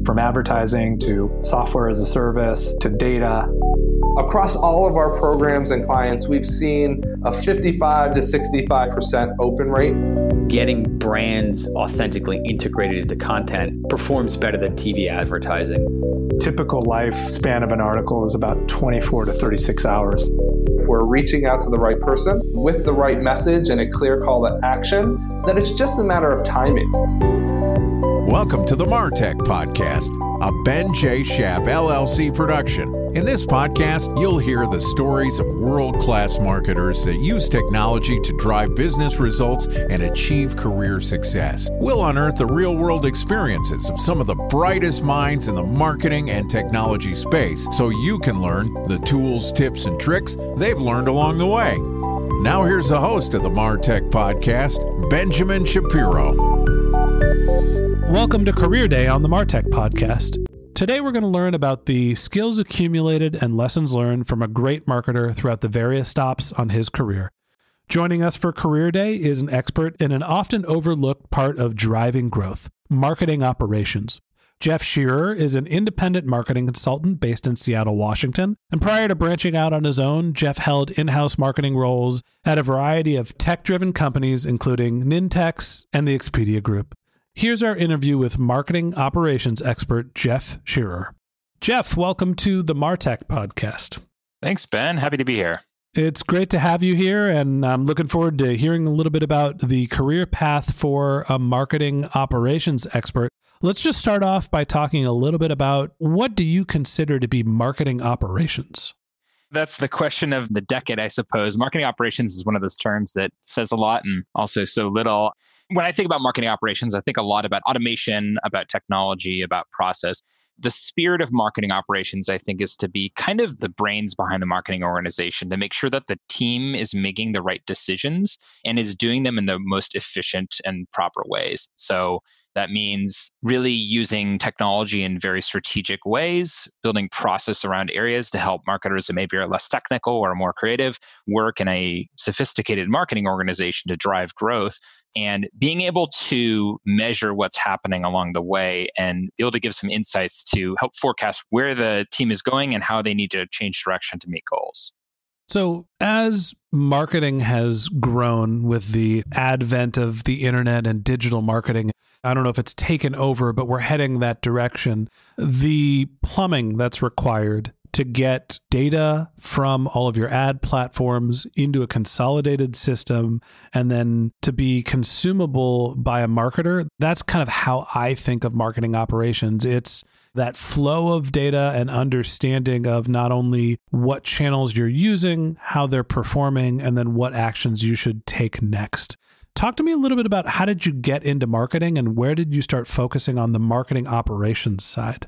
From advertising to software as a service to data. Across all of our programs and clients, we've seen a 55 to 65% open rate. Getting brands authentically integrated into content performs better than TV advertising. Typical lifespan of an article is about 24 to 36 hours. If we're reaching out to the right person with the right message and a clear call to action, then it's just a matter of timing. Welcome to the MarTech Podcast, a Ben J. Schaap LLC production. In this podcast, you'll hear the stories of world-class marketers that use technology to drive business results and achieve career success. We'll unearth the real-world experiences of some of the brightest minds in the marketing and technology space so you can learn the tools, tips, and tricks they've learned along the way. Now here's the host of the MarTech Podcast, Benjamin Shapiro. Welcome to Career Day on the MarTech Podcast. Today we're going to learn about the skills accumulated and lessons learned from a great marketer throughout the various stops on his career. Joining us for Career Day is an expert in an often overlooked part of driving growth, marketing operations. Jeff Shearer is an independent marketing consultant based in Seattle, Washington. And prior to branching out on his own, Jeff held in-house marketing roles at a variety of tech-driven companies, including Nintex and the Expedia Group. Here's our interview with marketing operations expert Jeff Shearer. Jeff, welcome to the MarTech Podcast. Thanks, Ben. Happy to be here. It's great to have you here, and I'm looking forward to hearing a little bit about the career path for a marketing operations expert. Let's just start off by talking a little bit about what do you consider to be marketing operations? That's the question of the decade, I suppose. Marketing operations is one of those terms that says a lot and also so little. When I think about marketing operations, I think a lot about automation, about technology, about process. The spirit of marketing operations, I think, is to be kind of the brains behind the marketing organization, to make sure that the team is making the right decisions and is doing them in the most efficient and proper ways. So that means really using technology in very strategic ways, building process around areas to help marketers that maybe are less technical or more creative work in a sophisticated marketing organization to drive growth, and being able to measure what's happening along the way and be able to give some insights to help forecast where the team is going and how they need to change direction to meet goals. So as marketing has grown with the advent of the internet and digital marketing, I don't know if it's taken over, but we're heading that direction. The plumbing that's required to get data from all of your ad platforms into a consolidated system and then to be consumable by a marketer, that's kind of how I think of marketing operations. It's that flow of data and understanding of not only what channels you're using, how they're performing, and then what actions you should take next. Talk to me a little bit about how did you get into marketing and where did you start focusing on the marketing operations side?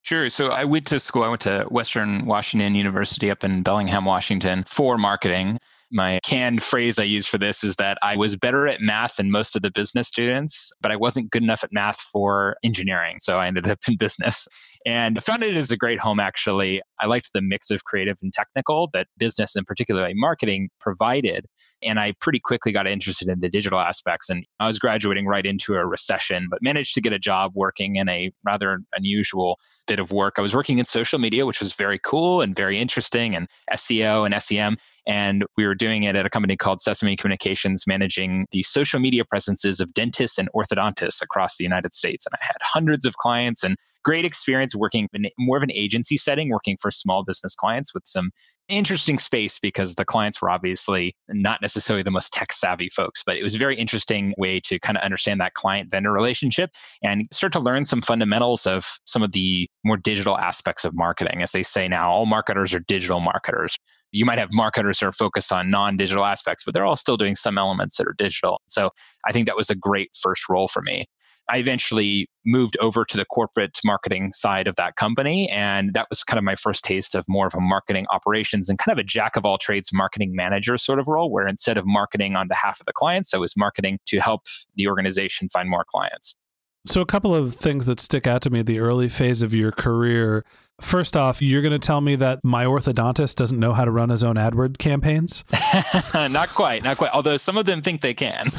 Sure. So I went to school. I went to Western Washington University up in Bellingham, Washington for marketing. My canned phrase I use for this is that I was better at math than most of the business students, but I wasn't good enough at math for engineering. So I ended up in business. And I found it as a great home, actually. I liked the mix of creative and technical that business and particularly marketing provided. And I pretty quickly got interested in the digital aspects. And I was graduating right into a recession, but managed to get a job working in a rather unusual bit of work. I was working in social media, which was very cool and very interesting, and SEO and SEM. And we were doing it at a company called Sesame Communications, managing the social media presences of dentists and orthodontists across the United States. And I had hundreds of clients and great experience working in more of an agency setting, working for small business clients with some interesting space because the clients were obviously not necessarily the most tech savvy folks, but it was a very interesting way to kind of understand that client vendor relationship and start to learn some fundamentals of some of the more digital aspects of marketing. As they say now, all marketers are digital marketers. You might have marketers that are focused on non-digital aspects, but they're all still doing some elements that are digital. So I think that was a great first role for me. I eventually moved over to the corporate marketing side of that company. And that was kind of my first taste of more of a marketing operations and kind of a jack of all trades marketing manager sort of role, where instead of marketing on behalf of the clients, I was marketing to help the organization find more clients. So a couple of things that stick out to me at the early phase of your career. First off, you're going to tell me that my orthodontist doesn't know how to run his own AdWord campaigns? Not quite. Although some of them think they can.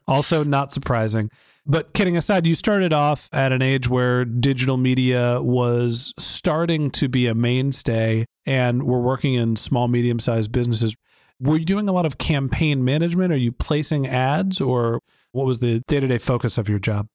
Also not surprising. But kidding aside, you started off at an age where digital media was starting to be a mainstay and were working in small, medium-sized businesses. Were you doing a lot of campaign management? Are you placing ads, or what was the day-to-day focus of your job?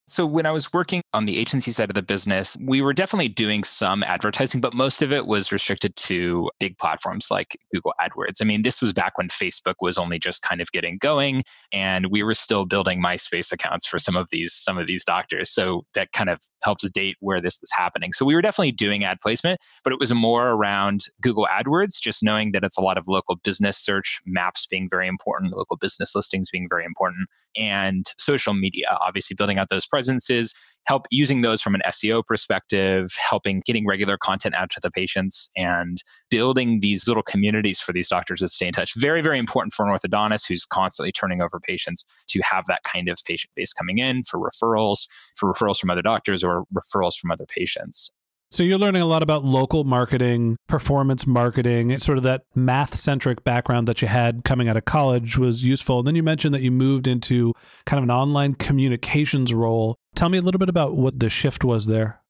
So when I was working on the agency side of the business, we were definitely doing some advertising, but most of it was restricted to big platforms like Google AdWords. I mean, this was back when Facebook was only just kind of getting going, and we were still building MySpace accounts for some of these doctors. So that kind of helps date where this was happening. So we were definitely doing ad placement, but it was more around Google AdWords, just knowing that it's a lot of local business search, maps being very important, local business listings being very important, and social media, obviously building out those presences, help using those from an SEO perspective, helping getting regular content out to the patients, and building these little communities for these doctors that stay in touch. Very, very important for an orthodontist who's constantly turning over patients to have that kind of patient base coming in for referrals from other doctors or referrals from other patients. So you're learning a lot about local marketing, performance marketing, sort of that math-centric background that you had coming out of college was useful. And then you mentioned that you moved into kind of an online communications role. Tell me a little bit about what the shift was there.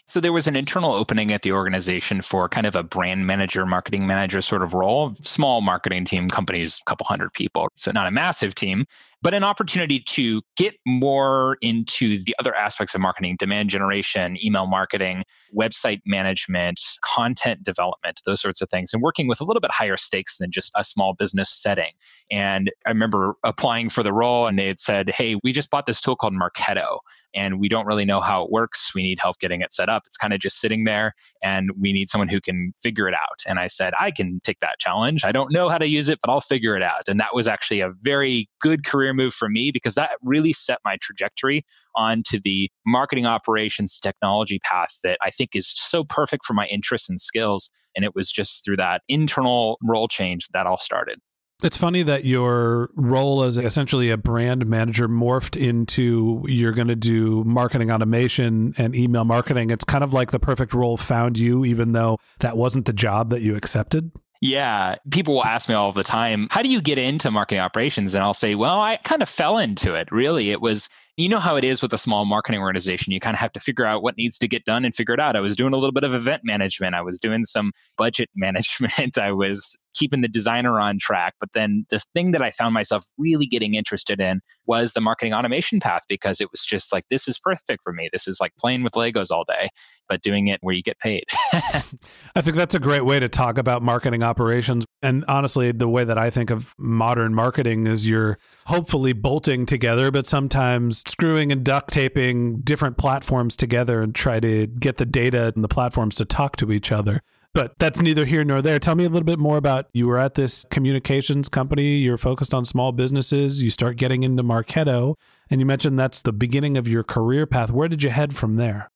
So there was an internal opening at the organization for kind of a brand manager, marketing manager sort of role. Small marketing team, companies, a couple hundred people. So not a massive team, but an opportunity to get more into the other aspects of marketing, demand generation, email marketing, website management, content development, those sorts of things, and working with a little bit higher stakes than just a small business setting. And I remember applying for the role, and they had said, hey, we just bought this tool called Marketo, and we don't really know how it works. We need help getting it set up. It's kind of just sitting there, and we need someone who can figure it out. And I said, I can take that challenge. I don't know how to use it, but I'll figure it out. And that was actually a very good career move for me, because that really set my trajectory onto the marketing operations technology path that I think is so perfect for my interests and skills. And it was just through that internal role change that all started. It's funny that your role as essentially a brand manager morphed into you're going to do marketing automation and email marketing. It's kind of like the perfect role found you, even though that wasn't the job that you accepted. Yeah. People will ask me all the time, how do you get into marketing operations? And I'll say, well, I kind of fell into it. Really, it was, you know how it is with a small marketing organization. You kind of have to figure out what needs to get done and figure it out. I was doing a little bit of event management. I was doing some budget management. I was keeping the designer on track. But then the thing that I found myself really getting interested in was the marketing automation path, because it was just like, this is perfect for me. This is like playing with Legos all day, but doing it where you get paid. I think that's a great way to talk about marketing operations. And honestly, the way that I think of modern marketing is you're hopefully bolting together, but sometimes screwing and duct taping different platforms together and try to get the data and the platforms to talk to each other. But that's neither here nor there. Tell me a little bit more about, you were at this communications company, you're focused on small businesses, you start getting into Marketo, and you mentioned that's the beginning of your career path. Where did you head from there?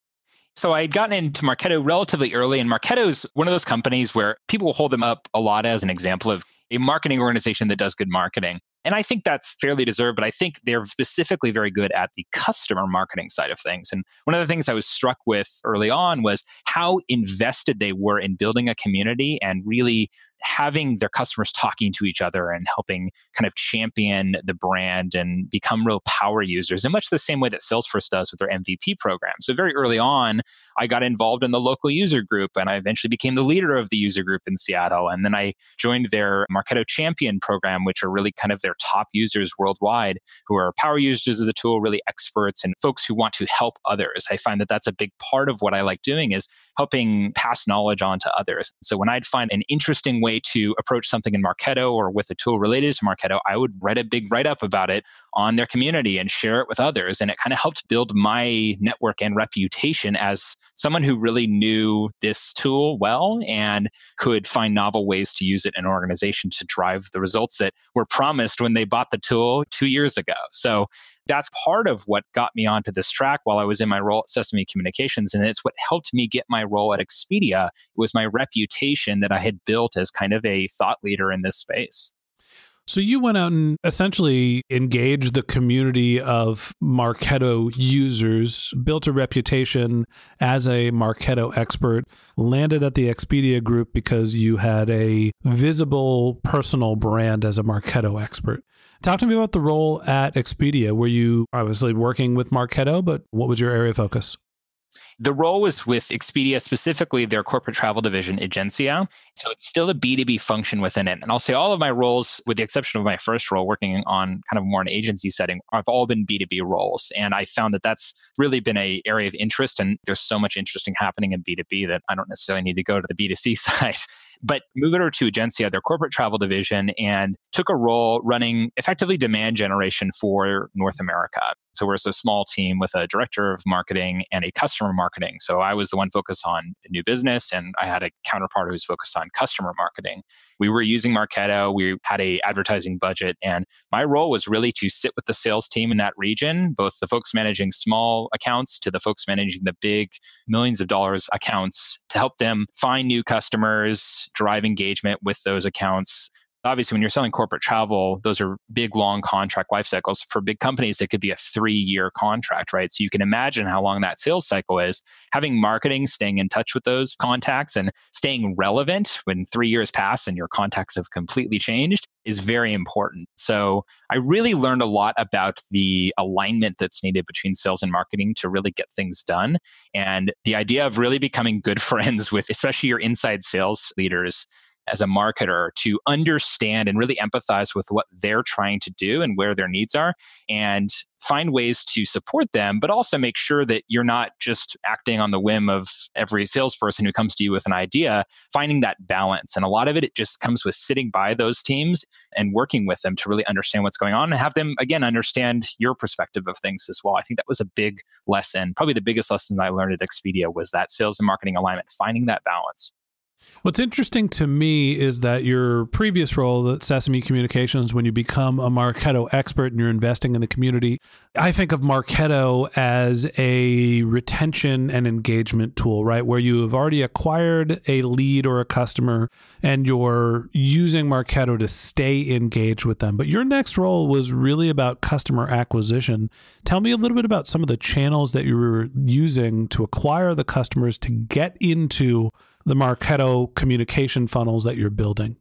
So I had gotten into Marketo relatively early, and Marketo is one of those companies where people hold them up a lot as an example of a marketing organization that does good marketing. And I think that's fairly deserved, but I think they're specifically very good at the customer marketing side of things. And one of the things I was struck with early on was how invested they were in building a community and really having their customers talking to each other and helping kind of champion the brand and become real power users in much the same way that Salesforce does with their MVP program. So very early on, I got involved in the local user group, and I eventually became the leader of the user group in Seattle. And then I joined their Marketo Champion program, which are really kind of their top users worldwide who are power users of the tool, really experts and folks who want to help others. I find that that's a big part of what I like doing, is helping pass knowledge on to others. So when I'd find an interesting way to approach something in Marketo or with a tool related to Marketo, I would write a big write-up about it on their community and share it with others. And it kind of helped build my network and reputation as someone who really knew this tool well and could find novel ways to use it in an organization to drive the results that were promised when they bought the tool 2 years ago. So that's part of what got me onto this track while I was in my role at Sesame Communications. And it's what helped me get my role at Expedia. It was my reputation that I had built as kind of a thought leader in this space. So you went out and essentially engaged the community of Marketo users, built a reputation as a Marketo expert, landed at the Expedia Group because you had a visible personal brand as a Marketo expert. Talk to me about the role at Expedia. Were you obviously working with Marketo, but what was your area of focus? The role was with Expedia, specifically their corporate travel division, Agencia. So it's still a B2B function within it. And I'll say all of my roles, with the exception of my first role, working on kind of more an agency setting, have all been B2B roles. And I found that that's really been an area of interest. And there's so much interesting happening in B2B that I don't necessarily need to go to the B2C side. But moved over to Agencia, their corporate travel division, and took a role running effectively demand generation for North America. So we're a small team with a director of marketing and a customer marketing. So I was the one focused on new business, and I had a counterpart who was focused on customer marketing. We were using Marketo. We had an advertising budget. And my role was really to sit with the sales team in that region, both the folks managing small accounts to the folks managing the big millions of dollars accounts, to help them find new customers, drive engagement with those accounts. Obviously, when you're selling corporate travel, those are big, long contract life cycles. For big companies, it could be a 3-year contract, right? So you can imagine how long that sales cycle is. Having marketing, staying in touch with those contacts and staying relevant when 3 years pass and your contacts have completely changed is very important. So I really learned a lot about the alignment that's needed between sales and marketing to really get things done. And the idea of really becoming good friends with, especially your inside sales leaders, as a marketer, to understand and really empathize with what they're trying to do and where their needs are, and find ways to support them, but also make sure that you're not just acting on the whim of every salesperson who comes to you with an idea, finding that balance. And a lot of it just comes with sitting by those teams and working with them to really understand what's going on and have them, again, understand your perspective of things as well. I think that was a big lesson. Probably the biggest lesson that I learned at Expedia was that sales and marketing alignment, finding that balance. What's interesting to me is that your previous role at Sesame Communications, when you become a Marketo expert and you're investing in the community, I think of Marketo as a retention and engagement tool, right? Where you have already acquired a lead or a customer and you're using Marketo to stay engaged with them. But your next role was really about customer acquisition. Tell me a little bit about some of the channels that you were using to acquire the customers to get into the Marketo communication funnels that you're building.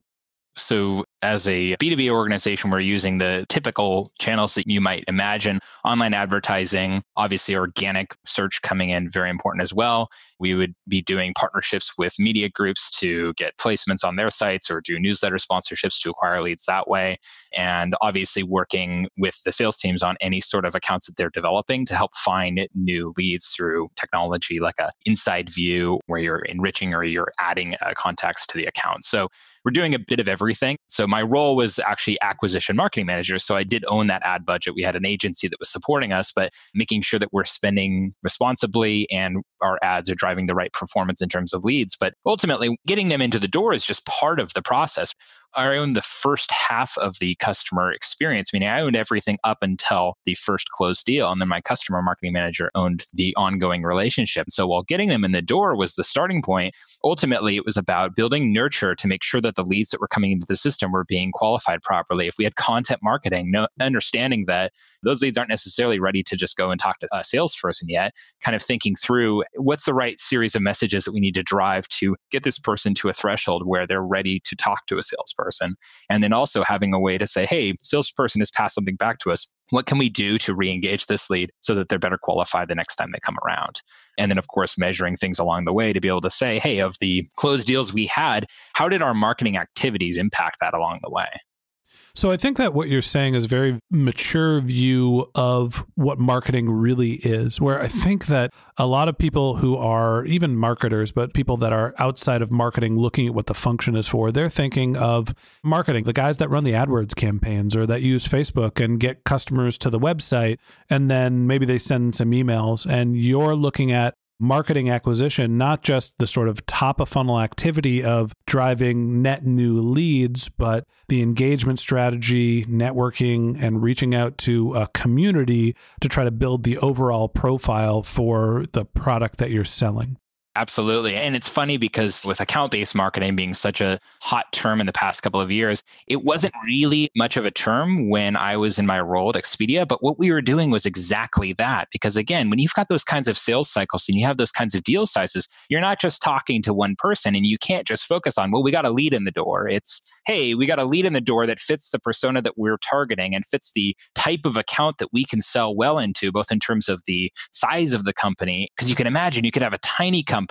So as a B2B organization, we're using the typical channels that you might imagine. Online advertising, obviously organic search coming in, very important as well. We would be doing partnerships with media groups to get placements on their sites or do newsletter sponsorships to acquire leads that way. And obviously working with the sales teams on any sort of accounts that they're developing to help find new leads through technology like an inside view where you're enriching or you're adding contacts to the account. So we're doing a bit of everything. So my role was actually acquisition marketing manager. So I did own that ad budget. We had an agency that was supporting us, but making sure that we're spending responsibly and our ads are driving the right performance in terms of leads. But ultimately, getting them into the door is just part of the process. I owned the first half of the customer experience, meaning I owned everything up until the first closed deal. And then my customer marketing manager owned the ongoing relationship. So while getting them in the door was the starting point, ultimately it was about building nurture to make sure that the leads that were coming into the system were being qualified properly. If we had content marketing, understanding that those leads aren't necessarily ready to just go and talk to a salesperson yet, kind of thinking through what's the right series of messages that we need to drive to get this person to a threshold where they're ready to talk to a salesperson. And then also having a way to say, hey, salesperson has passed something back to us. What can we do to re-engage this lead so that they're better qualified the next time they come around? And then, of course, measuring things along the way to be able to say, hey, of the closed deals we had, how did our marketing activities impact that along the way? So I think that what you're saying is a very mature view of what marketing really is, where I think that a lot of people who are even marketers, but people that are outside of marketing looking at what the function is for, they're thinking of marketing, the guys that run the AdWords campaigns or that use Facebook and get customers to the website, and then maybe they send some emails, and you're looking at marketing acquisition, not just the sort of top of funnel activity of driving net new leads, but the engagement strategy, networking, and reaching out to a community to try to build the overall profile for the product that you're selling. Absolutely. And it's funny because with account-based marketing being such a hot term in the past couple of years, it wasn't really much of a term when I was in my role at Expedia. But what we were doing was exactly that. Because again, when you've got those kinds of sales cycles and you have those kinds of deal sizes, you're not just talking to one person and you can't just focus on, well, we got a lead in the door. It's, hey, we got a lead in the door that fits the persona that we're targeting and fits the type of account that we can sell well into, both in terms of the size of the company. Because you can imagine you could have a tiny company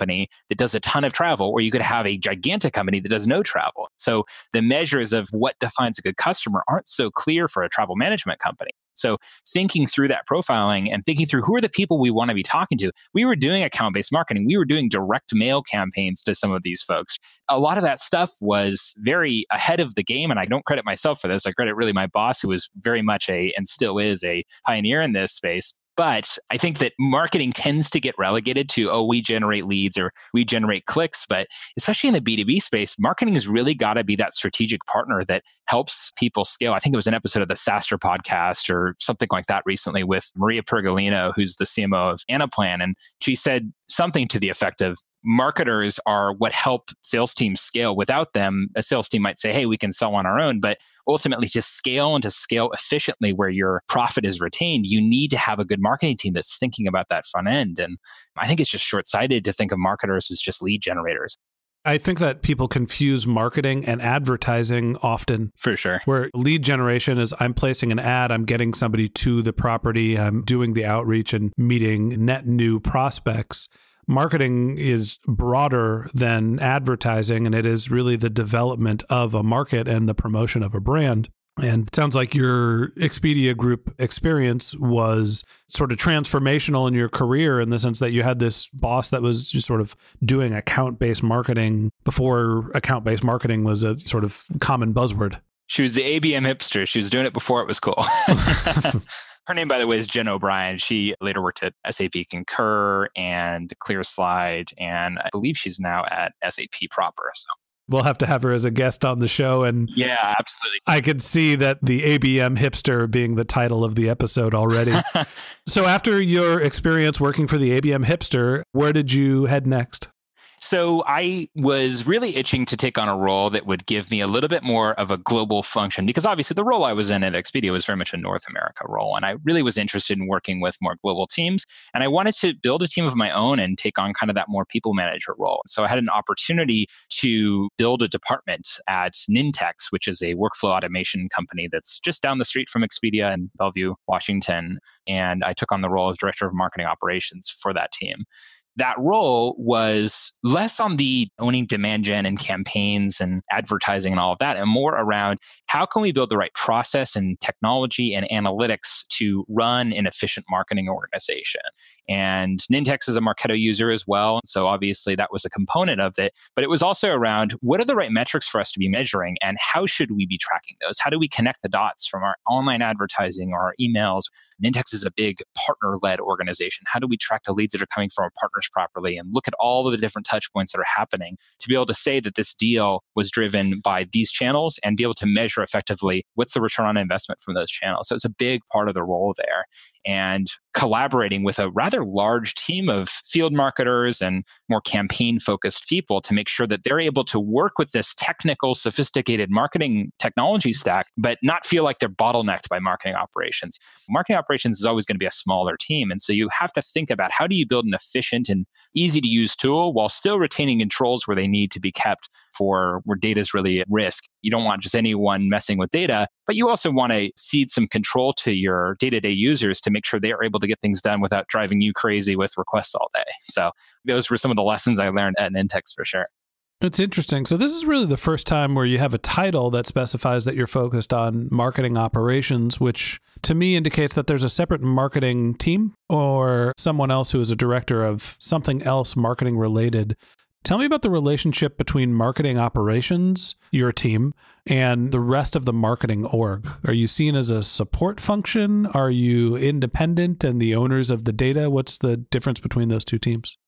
that does a ton of travel, or you could have a gigantic company that does no travel. So the measures of what defines a good customer aren't so clear for a travel management company. So thinking through that profiling and thinking through who are the people we want to be talking to, we were doing account-based marketing. We were doing direct mail campaigns to some of these folks. A lot of that stuff was very ahead of the game, and I don't credit myself for this. I credit really my boss, who was very much and still is a pioneer in this space. But I think that marketing tends to get relegated to, oh, we generate leads or we generate clicks. But especially in the B2B space, marketing has really got to be that strategic partner that helps people scale. I think it was an episode of the SaaStr podcast or something like that recently with Maria Pergolino, who's the CMO of Anaplan. And she said something to the effect of, marketers are what help sales teams scale. Without them, a sales team might say, hey, we can sell on our own. But ultimately, to scale and to scale efficiently where your profit is retained, you need to have a good marketing team that's thinking about that front end. And I think it's just short-sighted to think of marketers as just lead generators. I think that people confuse marketing and advertising often. For sure. Where lead generation is I'm placing an ad, I'm getting somebody to the property, I'm doing the outreach and meeting net new prospects. Marketing is broader than advertising, and it is really the development of a market and the promotion of a brand. And it sounds like your Expedia Group experience was sort of transformational in your career in the sense that you had this boss that was just sort of doing account-based marketing before account-based marketing was a sort of common buzzword. She was the ABM hipster. She was doing it before it was cool. Her name, by the way, is Jen O'Brien. She later worked at SAP Concur and ClearSlide, and I believe she's now at SAP proper. So we'll have to have her as a guest on the show. And yeah, absolutely. I could see that the ABM hipster being the title of the episode already. So after your experience working for the ABM hipster, where did you head next? So I was really itching to take on a role that would give me a little bit more of a global function, because obviously the role I was in at Expedia was very much a North America role. And I really was interested in working with more global teams. And I wanted to build a team of my own and take on kind of that more people manager role. So I had an opportunity to build a department at Nintex, which is a workflow automation company that's just down the street from Expedia in Bellevue, Washington. And I took on the role of director of marketing operations for that team. That role was less on the owning demand gen and campaigns and advertising and all of that, and more around how can we build the right process and technology and analytics to run an efficient marketing organization. And Nintex is a Marketo user as well. So obviously that was a component of it. But it was also around what are the right metrics for us to be measuring and how should we be tracking those? How do we connect the dots from our online advertising or our emails? Nintex is a big partner-led organization. How do we track the leads that are coming from our partners properly and look at all of the different touch points that are happening to be able to say that this deal was driven by these channels and be able to measure effectively what's the return on investment from those channels. So it's a big part of the role there. And collaborating with a rather large team of field marketers and more campaign-focused people to make sure that they're able to work with this technical, sophisticated marketing technology stack, but not feel like they're bottlenecked by marketing operations. Marketing operations is always going to be a smaller team. And so you have to think about how do you build an efficient and easy-to-use tool while still retaining controls where they need to be kept for where data is really at risk. You don't want just anyone messing with data, but you also want to cede some control to your day-to-day users to make sure they are able to get things done without driving you crazy with requests all day. So those were some of the lessons I learned at Nintex for sure. It's interesting. So this is really the first time where you have a title that specifies that you're focused on marketing operations, which to me indicates that there's a separate marketing team or someone else who is a director of something else marketing related. Tell me about the relationship between marketing operations, your team, and the rest of the marketing org. Are you seen as a support function? Are you independent and the owners of the data? What's the difference between those two teams?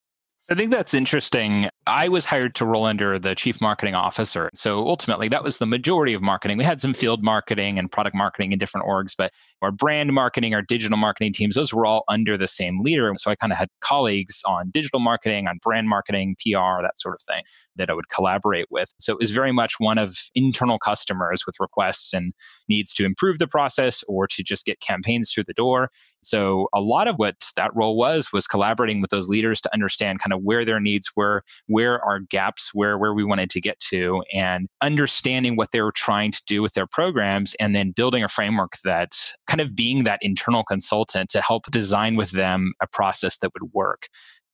I think that's interesting I was hired to roll under the chief marketing officer. So ultimately, that was the majority of marketing. We had some field marketing and product marketing in different orgs, but our brand marketing, our digital marketing teams, those were all under the same leader. So I kind of had colleagues on digital marketing, on brand marketing, PR, that sort of thing that I would collaborate with. So it was very much one of internal customers with requests and needs to improve the process or to just get campaigns through the door. So a lot of what that role was collaborating with those leaders to understand kind of where their needs were, where our gaps, where we wanted to get to, and understanding what they were trying to do with their programs, and then building a framework that kind of being that internal consultant to help design with them a process that would work.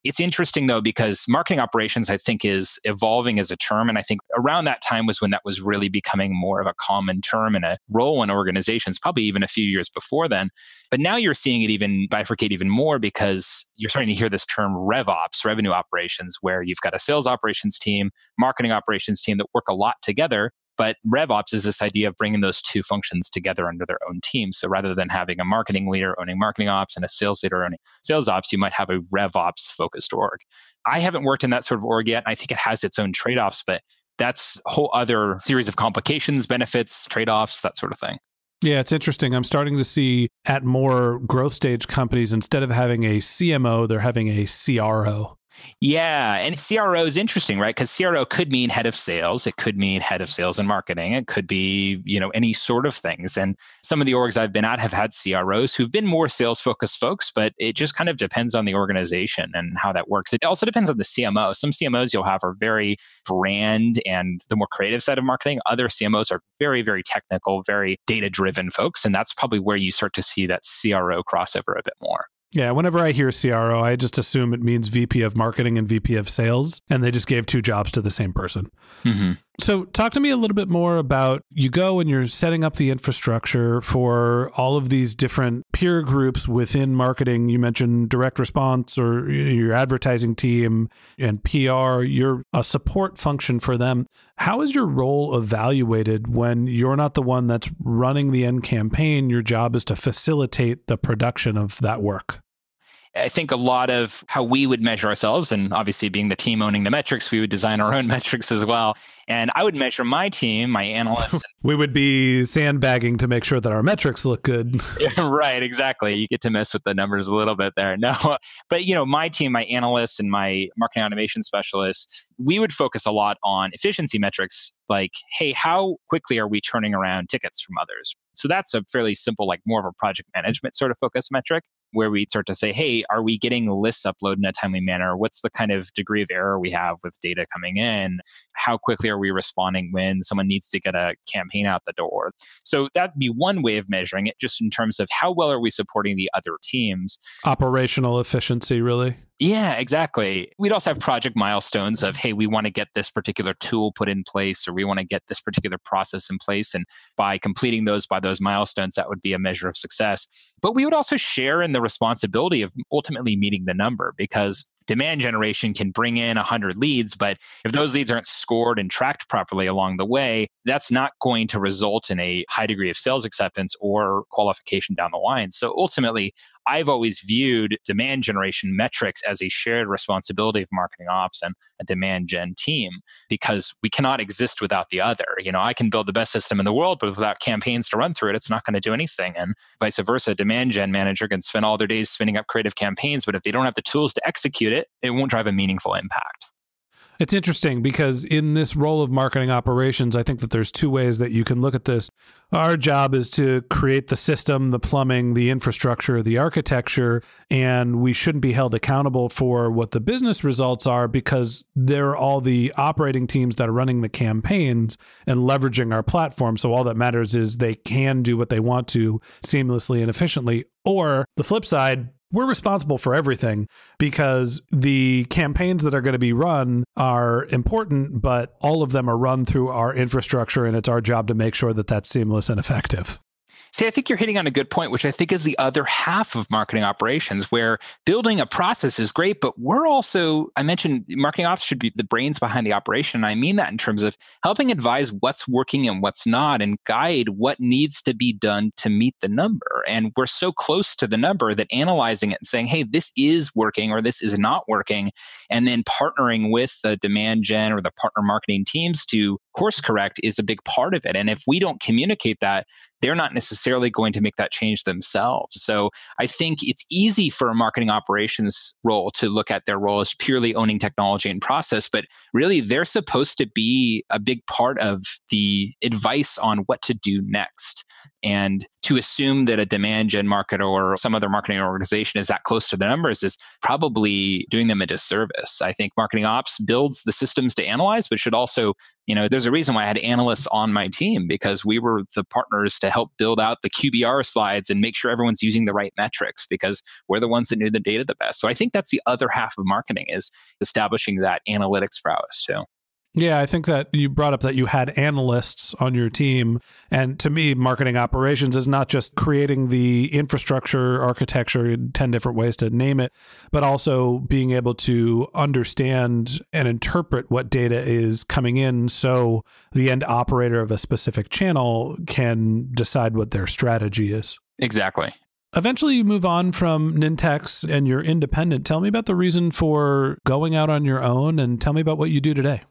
It's interesting, though, because marketing operations, I think, is evolving as a term. And I think around that time was when that was really becoming more of a common term and a role in organizations, probably even a few years before then. But now you're seeing it even bifurcate even more because you're starting to hear this term RevOps, revenue operations, where you've got a sales operations team, marketing operations team that work a lot together. But RevOps is this idea of bringing those two functions together under their own team. So rather than having a marketing leader owning marketing ops and a sales leader owning sales ops, you might have a RevOps focused org. I haven't worked in that sort of org yet. I think it has its own trade-offs, but that's a whole other series of complications, benefits, trade-offs, that sort of thing. Yeah, it's interesting. I'm starting to see at more growth stage companies, instead of having a CMO, they're having a CRO. Yeah. And CRO is interesting, right? Because CRO could mean head of sales. It could mean head of sales and marketing. It could be, any sort of things. And some of the orgs I've been at have had CROs who've been more sales focused folks, but it just kind of depends on the organization and how that works. It also depends on the CMO. Some CMOs you'll have are very brand and the more creative side of marketing. Other CMOs are very, very technical, very data driven folks. And that's probably where you start to see that CRO crossover a bit more. Yeah, whenever I hear CRO, I just assume it means VP of marketing and VP of sales, and they just gave two jobs to the same person. Mm-hmm. So talk to me a little bit more about, you go and you're setting up the infrastructure for all of these different peer groups within marketing. You mentioned direct response or your advertising team and PR. You're a support function for them. How is your role evaluated when you're not the one that's running the end campaign? Your job is to facilitate the production of that work. I think a lot of how we would measure ourselves, and obviously being the team owning the metrics, we would design our own metrics as well. And I would measure my team, my analysts. We would be sandbagging to make sure that our metrics look good. Yeah, right, exactly. You get to mess with the numbers a little bit there. No, but my team, my analysts and my marketing automation specialists, we would focus a lot on efficiency metrics like, hey, how quickly are we turning around tickets from others? So that's a fairly simple, like more of a project management sort of focus metric, where we start to say, hey, are we getting lists uploaded in a timely manner? What's the kind of degree of error we have with data coming in? How quickly are we responding when someone needs to get a campaign out the door? So that'd be one way of measuring it, just in terms of how well are we supporting the other teams. Operational efficiency, really? Yeah, exactly. We'd also have project milestones of, hey, we want to get this particular tool put in place, or we want to get this particular process in place. And by completing those by those milestones, that would be a measure of success. But we would also share in the responsibility of ultimately meeting the number, because demand generation can bring in 100 leads, but if those leads aren't scored and tracked properly along the way, that's not going to result in a high degree of sales acceptance or qualification down the line. So ultimately, I've always viewed demand generation metrics as a shared responsibility of marketing ops and a demand gen team, because we cannot exist without the other. I can build the best system in the world, but without campaigns to run through it, it's not going to do anything. And vice versa, a demand gen manager can spend all their days spinning up creative campaigns, but if they don't have the tools to execute it, it won't drive a meaningful impact. It's interesting because in this role of marketing operations, I think that there's two ways that you can look at this. Our job is to create the system, the plumbing, the infrastructure, the architecture, and we shouldn't be held accountable for what the business results are, because they're all the operating teams that are running the campaigns and leveraging our platform. So all that matters is they can do what they want to seamlessly and efficiently. Or the flip side, we're responsible for everything, because the campaigns that are going to be run are important, but all of them are run through our infrastructure, and it's our job to make sure that that's seamless and effective. See, I think you're hitting on a good point, which I think is the other half of marketing operations, where building a process is great, but we're also, I mentioned marketing ops should be the brains behind the operation. And I mean that in terms of helping advise what's working and what's not and guide what needs to be done to meet the number. And we're so close to the number that analyzing it and saying, hey, this is working or this is not working, and then partnering with the demand gen or the partner marketing teams to course correct is a big part of it. And if we don't communicate that, they're not necessarily going to make that change themselves. So I think it's easy for a marketing operations role to look at their role as purely owning technology and process, but really they're supposed to be a big part of the advice on what to do next. And to assume that a demand gen marketer or some other marketing organization is that close to the numbers is probably doing them a disservice. I think marketing ops builds the systems to analyze, but should also, there's a reason why I had analysts on my team, because we were the partners to help build out the QBR slides and make sure everyone's using the right metrics, because we're the ones that knew the data the best. So I think that's the other half of marketing, is establishing that analytics prowess too. Yeah, I think that you brought up that you had analysts on your team. And to me, marketing operations is not just creating the infrastructure, architecture, 10 different ways to name it, but also being able to understand and interpret what data is coming in so the end operator of a specific channel can decide what their strategy is. Exactly. Eventually, you move on from Nintex and you're independent. Tell me about the reason for going out on your own, and tell me about what you do today.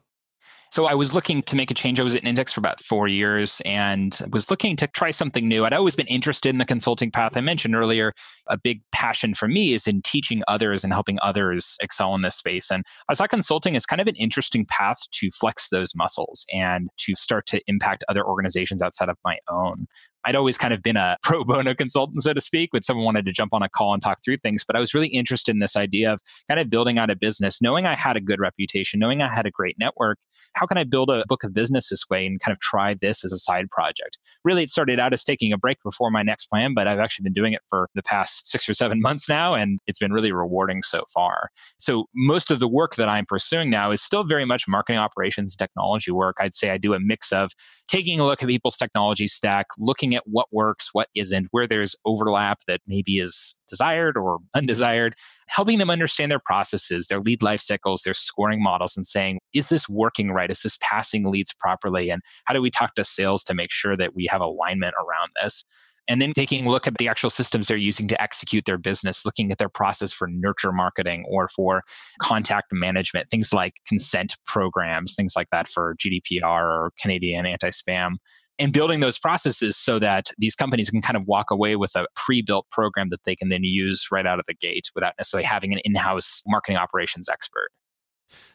So I was looking to make a change. I was at Nintex for about 4 years and was looking to try something new. I'd always been interested in the consulting path. I mentioned earlier, a big passion for me is in teaching others and helping others excel in this space. And I saw consulting as kind of an interesting path to flex those muscles and to start to impact other organizations outside of my own. I'd always kind of been a pro bono consultant, so to speak, when someone wanted to jump on a call and talk through things. But I was really interested in this idea of kind of building out a business, knowing I had a good reputation, knowing I had a great network. How can I build a book of business this way and kind of try this as a side project? Really, it started out as taking a break before my next plan, but I've actually been doing it for the past 6 or 7 months now, and it's been really rewarding so far. So most of the work that I'm pursuing now is still very much marketing operations, technology work. I'd say I do a mix of taking a look at people's technology stack, looking at what works, what isn't, where there's overlap that maybe is desired or undesired, helping them understand their processes, their lead life cycles, their scoring models, and saying, is this working right? Is this passing leads properly? And how do we talk to sales to make sure that we have alignment around this? And then taking a look at the actual systems they're using to execute their business, looking at their process for nurture marketing or for contact management, things like consent programs, things like that for GDPR or Canadian anti-spam, and building those processes so that these companies can kind of walk away with a pre-built program that they can then use right out of the gate without necessarily having an in-house marketing operations expert.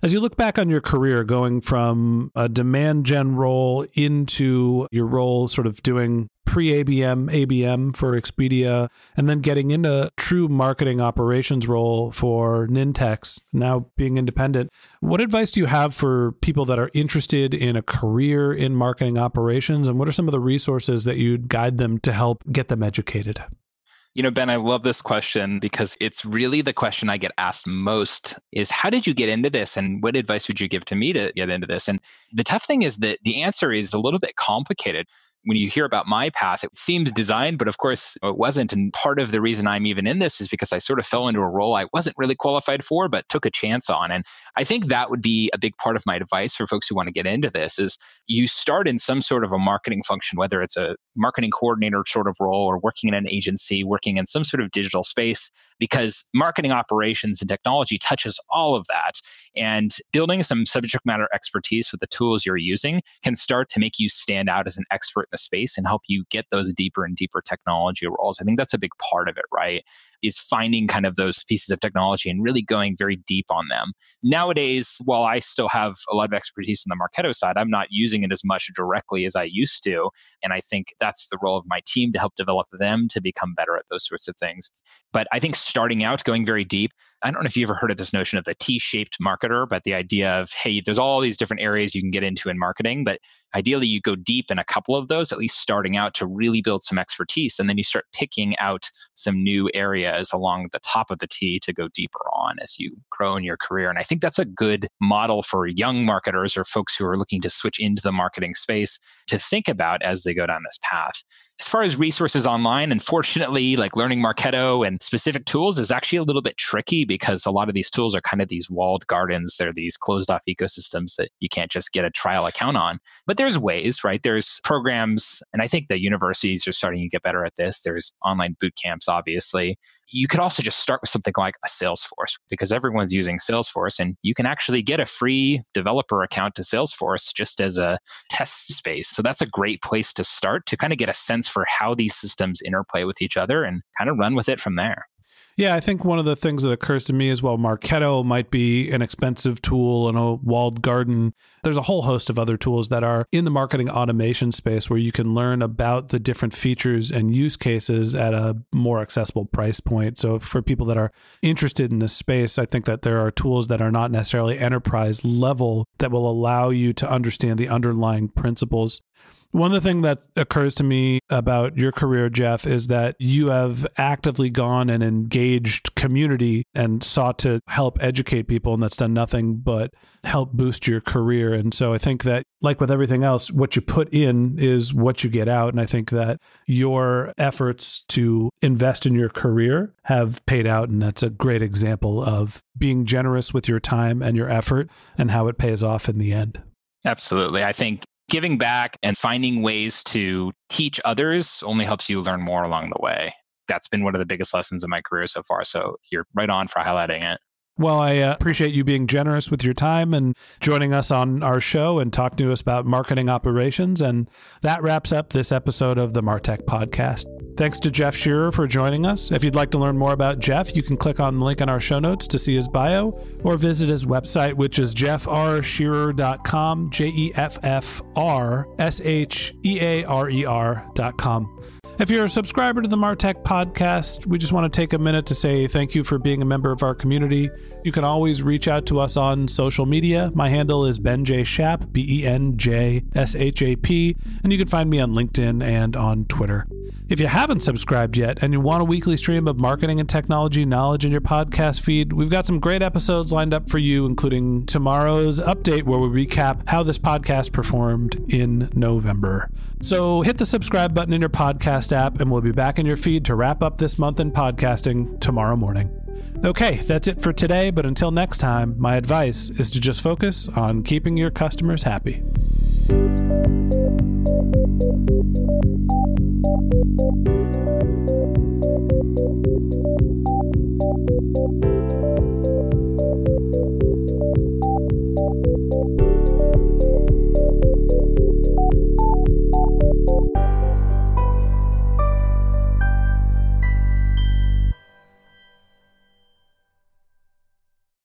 As you look back on your career, going from a demand gen role into your role sort of doing pre-ABM, ABM for Expedia, and then getting into true marketing operations role for Nintex, now being independent, what advice do you have for people that are interested in a career in marketing operations? And what are some of the resources that you'd guide them to help get them educated? Ben, I love this question because it's really the question I get asked most is, how did you get into this? And what advice would you give to me to get into this? And the tough thing is that the answer is a little bit complicated. When you hear about my path, it seems designed, but of course it wasn't. And part of the reason I'm even in this is because I sort of fell into a role I wasn't really qualified for, but took a chance on. And I think that would be a big part of my advice for folks who want to get into this is you start in some sort of a marketing function, whether it's a marketing coordinator sort of role or working in an agency, working in some sort of digital space, because marketing operations and technology touches all of that. And building some subject matter expertise with the tools you're using can start to make you stand out as an expert in the space and help you get those deeper and deeper technology roles. I think that's a big part of it, right? Is finding kind of those pieces of technology and really going very deep on them. Nowadays, while I still have a lot of expertise on the Marketo side, I'm not using it as much directly as I used to. And I think that's the role of my team to help develop them to become better at those sorts of things. But I think starting out, going very deep, I don't know if you ever heard of this notion of the T-shaped marketer, but the idea of, hey, there's all these different areas you can get into in marketing, but ideally you go deep in a couple of those, at least starting out to really build some expertise. And then you start picking out some new areas along the top of the T to go deeper on as you grow in your career. And I think that's a good model for young marketers or folks who are looking to switch into the marketing space to think about as they go down this path. As far as resources online, unfortunately, like learning Marketo and specific tools is actually a little bit tricky because a lot of these tools are kind of these walled gardens. They're these closed off ecosystems that you can't just get a trial account on. But there's ways, right? There's programs, and I think the universities are starting to get better at this. There's online boot camps, obviously. You could also just start with something like a Salesforce because everyone's using Salesforce and you can actually get a free developer account to Salesforce just as a test space. So that's a great place to start to kind of get a sense for how these systems interplay with each other and kind of run with it from there. Yeah, I think one of the things that occurs to me is, well, Marketo might be an expensive tool and a walled garden. There's a whole host of other tools that are in the marketing automation space where you can learn about the different features and use cases at a more accessible price point. So for people that are interested in this space, I think that there are tools that are not necessarily enterprise level that will allow you to understand the underlying principles. One of the things that occurs to me about your career, Jeff, is that you have actively gone and engaged community and sought to help educate people, and that's done nothing but help boost your career. And so I think that, like with everything else, what you put in is what you get out. And I think that your efforts to invest in your career have paid out, and that's a great example of being generous with your time and your effort and how it pays off in the end. Absolutely. I think giving back and finding ways to teach others only helps you learn more along the way. That's been one of the biggest lessons in my career so far. So you're right on for highlighting it. Well, I appreciate you being generous with your time and joining us on our show and talking to us about marketing operations. And that wraps up this episode of the MarTech Podcast. Thanks to Jeff Shearer for joining us. If you'd like to learn more about Jeff, you can click on the link in our show notes to see his bio or visit his website, which is jeffrshearer.com, jeffrshearer.com. If you're a subscriber to the MarTech Podcast, we just want to take a minute to say thank you for being a member of our community. You can always reach out to us on social media. My handle is Ben J. Shap, BenJShap, and you can find me on LinkedIn and on Twitter. If you haven't subscribed yet and you want a weekly stream of marketing and technology knowledge in your podcast feed, we've got some great episodes lined up for you, including tomorrow's update where we recap how this podcast performed in November. So hit the subscribe button in your podcast app and we'll be back in your feed to wrap up this month in podcasting tomorrow morning. Okay, that's it for today, but until next time, my advice is to just focus on keeping your customers happy.